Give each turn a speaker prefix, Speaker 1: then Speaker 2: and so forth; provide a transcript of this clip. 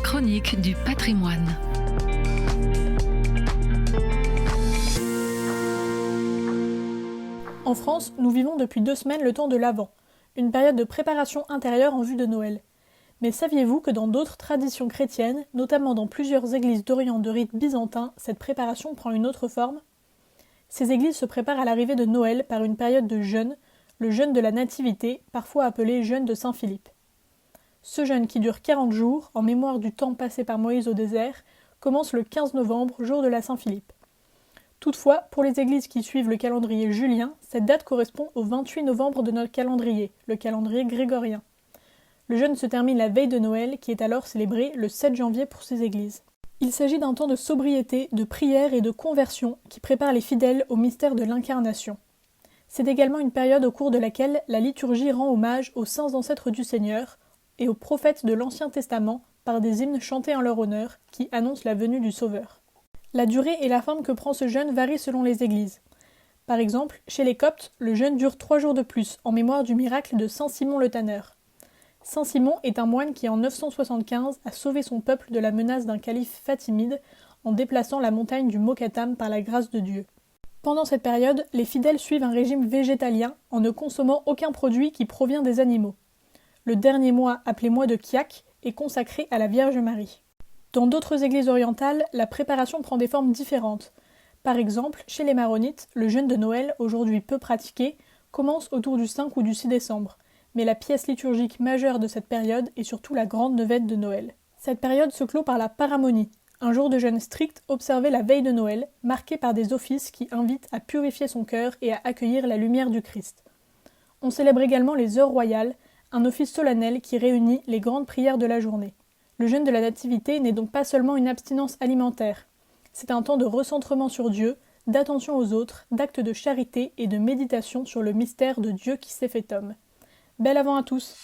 Speaker 1: chronique du patrimoine.
Speaker 2: En France, nous vivons depuis 2 semaines le temps de l'Avent, une période de préparation intérieure en vue de Noël. Mais saviez-vous que dans d'autres traditions chrétiennes, notamment dans plusieurs églises d'Orient de rite byzantin, cette préparation prend une autre forme ? Ces églises se préparent à l'arrivée de Noël par une période de jeûne, le jeûne de la Nativité, parfois appelé jeûne de Saint-Philippe. Ce jeûne, qui dure 40 jours, en mémoire du temps passé par Moïse au désert, commence le 15 novembre, jour de la Saint-Philippe. Toutefois, pour les églises qui suivent le calendrier julien, cette date correspond au 28 novembre de notre calendrier, le calendrier grégorien. Le jeûne se termine la veille de Noël, qui est alors célébré le 7 janvier pour ces églises. Il s'agit d'un temps de sobriété, de prière et de conversion qui prépare les fidèles au mystère de l'incarnation. C'est également une période au cours de laquelle la liturgie rend hommage aux saints ancêtres du Seigneur et aux prophètes de l'Ancien Testament par des hymnes chantés en leur honneur qui annoncent la venue du Sauveur. La durée et la forme que prend ce jeûne varient selon les églises. Par exemple, chez les Coptes, le jeûne dure 3 jours de plus, en mémoire du miracle de Saint Simon le Tanneur. Saint Simon est un moine qui en 975 a sauvé son peuple de la menace d'un calife fatimide en déplaçant la montagne du Mokattam par la grâce de Dieu. Pendant cette période, les fidèles suivent un régime végétalien en ne consommant aucun produit qui provient des animaux. Le dernier mois, appelé mois de Kiak, est consacré à la Vierge Marie. Dans d'autres églises orientales, la préparation prend des formes différentes. Par exemple, chez les maronites, le jeûne de Noël, aujourd'hui peu pratiqué, commence autour du 5 ou du 6 décembre. Mais la pièce liturgique majeure de cette période est surtout la grande neuvaine de Noël. Cette période se clôt par la paramonie, un jour de jeûne strict observé la veille de Noël, marqué par des offices qui invitent à purifier son cœur et à accueillir la lumière du Christ. On célèbre également les heures royales, un office solennel qui réunit les grandes prières de la journée. Le jeûne de la Nativité n'est donc pas seulement une abstinence alimentaire. C'est un temps de recentrement sur Dieu, d'attention aux autres, d'actes de charité et de méditation sur le mystère de Dieu qui s'est fait homme. Bel Avant à tous!